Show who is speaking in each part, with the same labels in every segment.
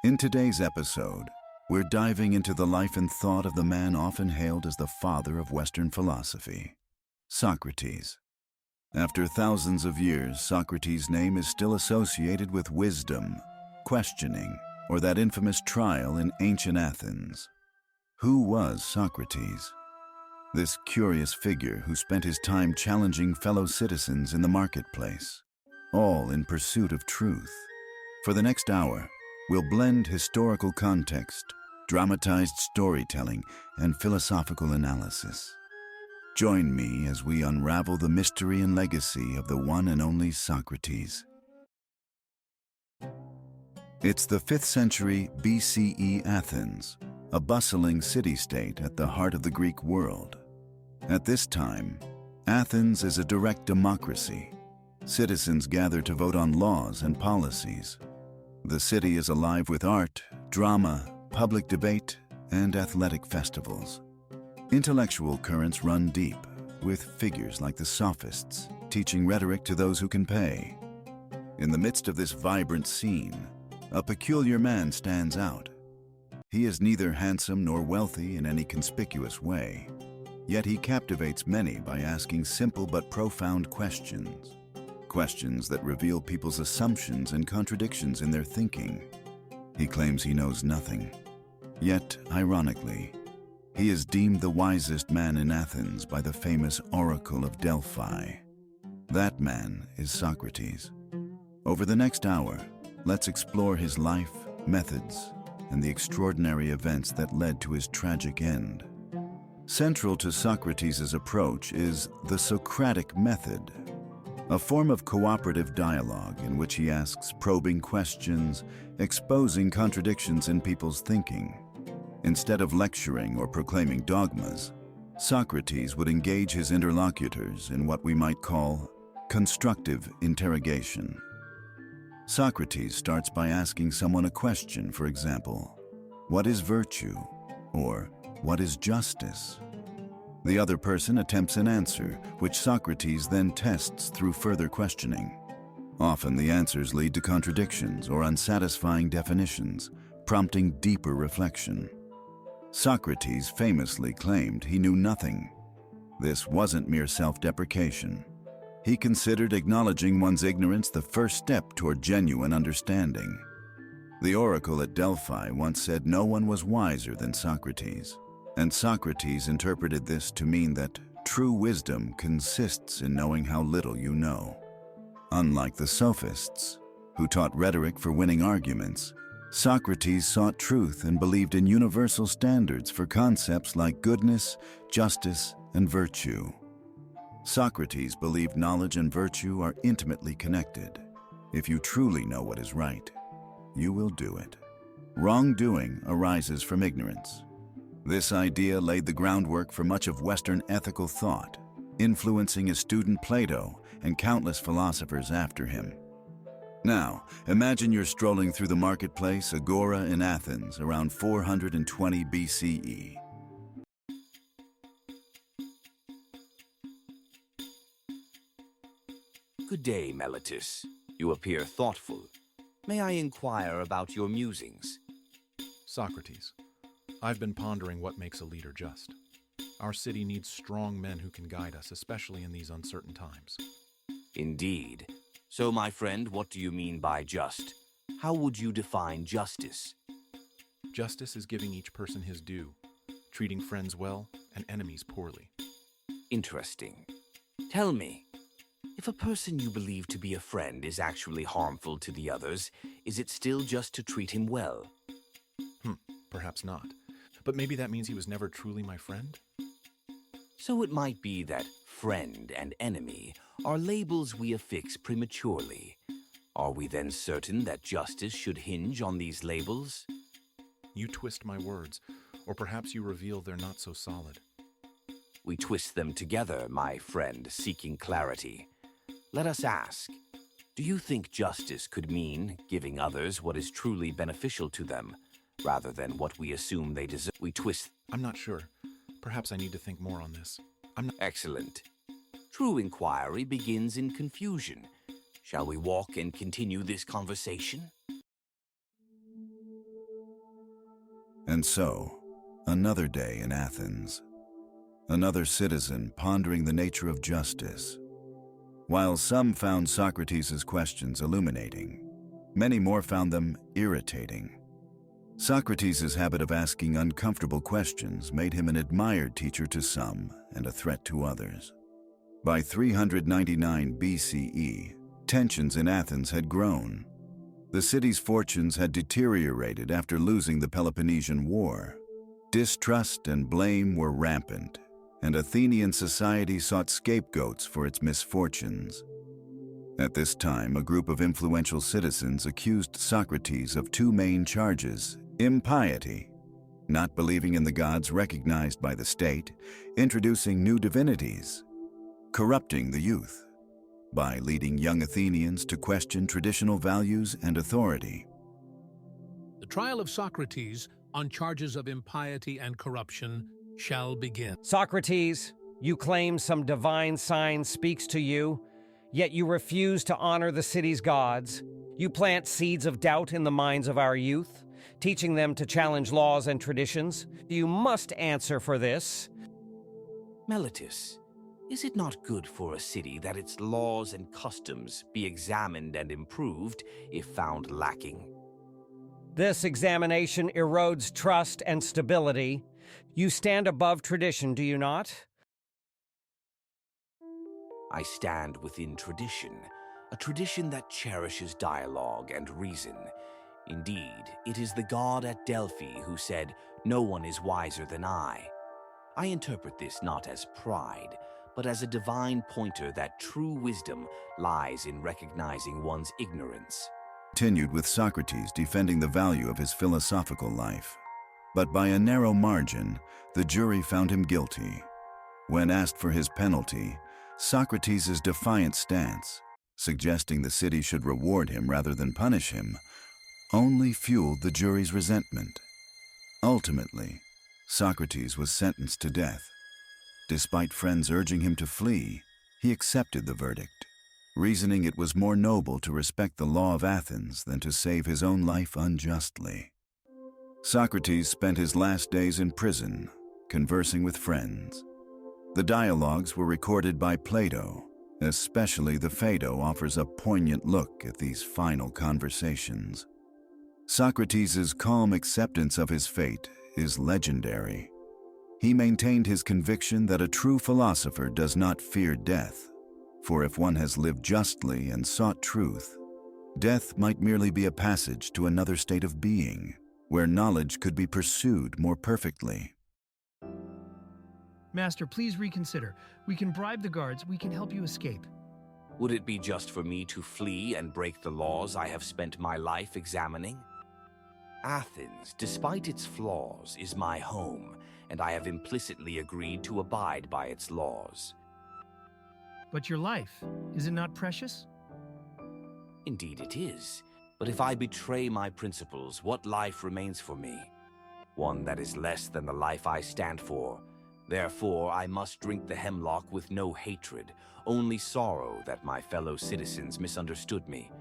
Speaker 1: In today's episode, we're diving into the life and thought of the man often hailed as the father of Western philosophy, Socrates. After thousands of years, Socrates' name is still associated with wisdom, questioning, or that infamous trial in ancient Athens. Who was Socrates? This curious figure who spent his time challenging fellow citizens in the marketplace, all in pursuit of truth. For the next hour, we'll blend historical context, dramatized storytelling, and philosophical analysis. Join me as we unravel the mystery and legacy of the one and only Socrates. It's the 5th century BCE Athens, a bustling city-state at the heart of the Greek world. At this time, Athens is a direct democracy. Citizens gather to vote on laws and policies. The city is alive with art, drama, public debate, and athletic festivals. Intellectual currents run deep, with figures like the sophists teaching rhetoric to those who can pay. In the midst of this vibrant scene, a peculiar man stands out. He is neither handsome nor wealthy in any conspicuous way, yet he captivates many by asking simple but profound questions. Questions that reveal people's assumptions and contradictions in their thinking. He claims he knows nothing. Yet, ironically, he is deemed the wisest man in Athens by the famous Oracle of Delphi. That man is Socrates. Over the next hour, let's explore his life, methods, and the extraordinary events that led to his tragic end. Central to Socrates' approach is the Socratic method, a form of cooperative dialogue in which he asks probing questions, exposing contradictions in people's thinking. Instead of lecturing or proclaiming dogmas, Socrates would engage his interlocutors in what we might call constructive interrogation. Socrates starts by asking someone a question, for example, "What is virtue?" or "What is justice?" The other person attempts an answer, which Socrates then tests through further questioning. Often the answers lead to contradictions or unsatisfying definitions, prompting deeper reflection. Socrates famously claimed he knew nothing. This wasn't mere self-deprecation. He considered acknowledging one's ignorance the first step toward genuine understanding. The oracle at Delphi once said no one was wiser than Socrates. And Socrates interpreted this to mean that true wisdom consists in knowing how little you know. Unlike the sophists, who taught rhetoric for winning arguments, Socrates sought truth and believed in universal standards for concepts like goodness, justice, and virtue. Socrates believed knowledge and virtue are intimately connected. If you truly know what is right, you will do it. Wrongdoing arises from ignorance. This idea laid the groundwork for much of Western ethical thought, influencing his student Plato and countless philosophers after him. Now, imagine you're strolling through the marketplace Agora in Athens around 420 BCE.
Speaker 2: Good day, Meletus. You appear thoughtful. May I inquire about your musings?
Speaker 3: Socrates, I've been pondering what makes a leader just. Our city needs strong men who can guide us, especially in these uncertain times.
Speaker 2: Indeed. So, my friend, what do you mean by just? How would you define justice?
Speaker 3: Justice is giving each person his due, treating friends well and enemies poorly.
Speaker 2: Interesting. Tell me, if a person you believe to be a friend is actually harmful to the others, is it still just to treat him well?
Speaker 3: Perhaps not. But maybe that means he was never truly my friend?
Speaker 2: So it might be that friend and enemy are labels we affix prematurely. Are we then certain that justice should hinge on these labels?
Speaker 3: You twist my words, or perhaps you reveal they're not so solid.
Speaker 2: We twist them together, my friend, seeking clarity. Let us ask, do you think justice could mean giving others what is truly beneficial to them, rather than what we assume they deserve? We twist.
Speaker 3: I'm not sure. Perhaps I need to think more on this.
Speaker 2: Excellent. True inquiry begins in confusion. Shall we walk and continue this conversation?
Speaker 1: And so, another day in Athens. Another citizen pondering the nature of justice. While some found Socrates' questions illuminating, many more found them irritating. Socrates' habit of asking uncomfortable questions made him an admired teacher to some and a threat to others. By 399 BCE, tensions in Athens had grown. The city's fortunes had deteriorated after losing the Peloponnesian War. Distrust and blame were rampant, and Athenian society sought scapegoats for its misfortunes. At this time, a group of influential citizens accused Socrates of two main charges: impiety, not believing in the gods recognized by the state, introducing new divinities; corrupting the youth, by leading young Athenians to question traditional values and authority.
Speaker 4: The trial of Socrates on charges of impiety and corruption shall begin.
Speaker 5: Socrates, you claim some divine sign speaks to you, yet you refuse to honor the city's gods. You plant seeds of doubt in the minds of our youth, teaching them to challenge laws and traditions. You must answer for this.
Speaker 2: Meletus, is it not good for a city that its laws and customs be examined and improved if found lacking?
Speaker 5: This examination erodes trust and stability. You stand above tradition, do you not?
Speaker 2: I stand within tradition, a tradition that cherishes dialogue and reason. Indeed, it is the god at Delphi who said, "No one is wiser than I." I interpret this not as pride, but as a divine pointer that true wisdom lies in recognizing one's ignorance.
Speaker 1: Continued with Socrates defending the value of his philosophical life. But by a narrow margin, the jury found him guilty. When asked for his penalty, Socrates' defiant stance, suggesting the city should reward him rather than punish him, only fueled the jury's resentment. Ultimately, Socrates was sentenced to death. Despite friends urging him to flee, he accepted the verdict, reasoning it was more noble to respect the law of Athens than to save his own life unjustly. Socrates spent his last days in prison, conversing with friends. The dialogues were recorded by Plato. Especially the Phaedo offers a poignant look at these final conversations. Socrates' calm acceptance of his fate is legendary. He maintained his conviction that a true philosopher does not fear death, for if one has lived justly and sought truth, death might merely be a passage to another state of being, where knowledge could be pursued more perfectly.
Speaker 6: Master, please reconsider. We can bribe the guards. We can help you escape.
Speaker 2: Would it be just for me to flee and break the laws I have spent my life examining? Athens, despite its flaws, is my home, and I have implicitly agreed to abide by its laws.
Speaker 6: But your life, is it not precious?
Speaker 2: Indeed it is. But if I betray my principles, what life remains for me? One that is less than the life I stand for. Therefore, I must drink the hemlock with no hatred, only sorrow that my fellow citizens misunderstood me.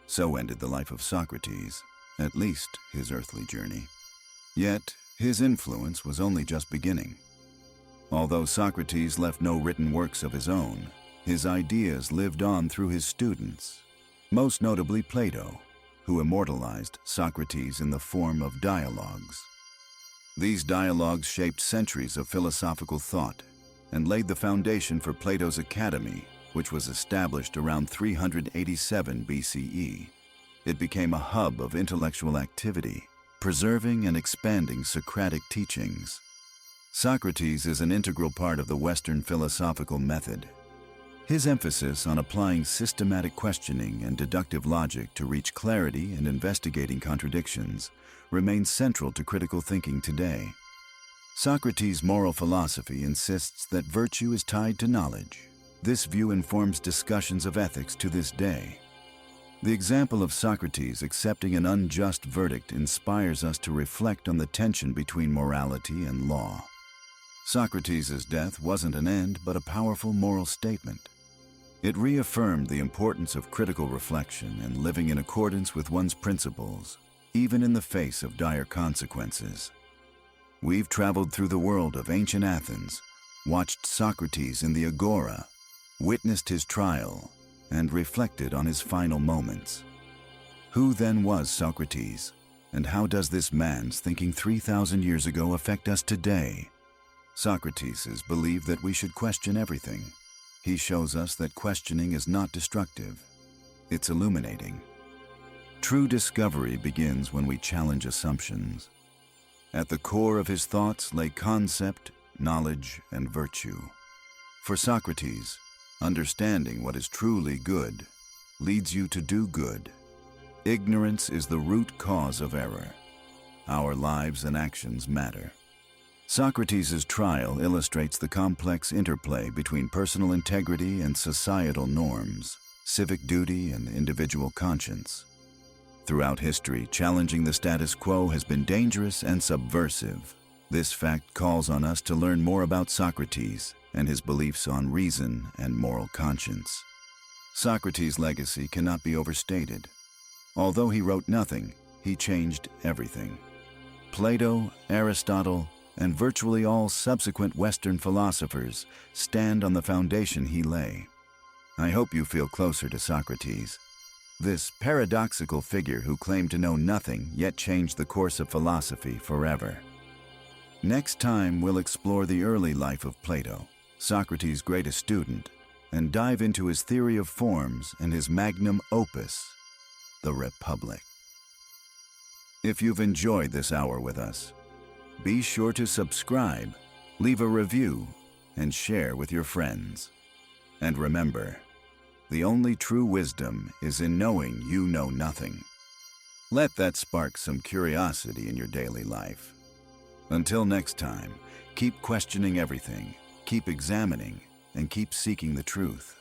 Speaker 1: So ended the life of Socrates, at least his earthly journey. Yet, his influence was only just beginning. Although Socrates left no written works of his own, his ideas lived on through his students, most notably Plato, who immortalized Socrates in the form of dialogues. These dialogues shaped centuries of philosophical thought and laid the foundation for Plato's Academy, which was established around 387 BCE. It became a hub of intellectual activity, preserving and expanding Socratic teachings. Socrates is an integral part of the Western philosophical method. His emphasis on applying systematic questioning and deductive logic to reach clarity and investigating contradictions remains central to critical thinking today. Socrates' moral philosophy insists that virtue is tied to knowledge. This view informs discussions of ethics to this day. The example of Socrates accepting an unjust verdict inspires us to reflect on the tension between morality and law. Socrates' death wasn't an end, but a powerful moral statement. It reaffirmed the importance of critical reflection and living in accordance with one's principles, even in the face of dire consequences. We've traveled through the world of ancient Athens, watched Socrates in the agora, witnessed his trial, and reflected on his final moments. Who then was Socrates, and how does this man's thinking 3,000 years ago affect us today? Socrates believed that we should question everything. He shows us that questioning is not destructive. It's illuminating. True discovery begins when we challenge assumptions. At the core of his thoughts lay concept, knowledge, and virtue. For Socrates, understanding what is truly good leads you to do good. Ignorance is the root cause of error. Our lives and actions matter. Socrates' trial illustrates the complex interplay between personal integrity and societal norms, civic duty and individual conscience. Throughout history, challenging the status quo has been dangerous and subversive. This fact calls on us to learn more about Socrates and his beliefs on reason and moral conscience. Socrates' legacy cannot be overstated. Although he wrote nothing, he changed everything. Plato, Aristotle, and virtually all subsequent Western philosophers stand on the foundation he lay. I hope you feel closer to Socrates, this paradoxical figure who claimed to know nothing yet changed the course of philosophy forever. Next time, we'll explore the early life of Plato, Socrates' greatest student, and dive into his theory of forms and his magnum opus, the Republic. If you've enjoyed this hour with us, be sure to subscribe, leave a review, and share with your friends. And remember, the only true wisdom is in knowing you know nothing. Let that spark some curiosity in your daily life. Until next time, keep questioning everything, keep examining, and keep seeking the truth.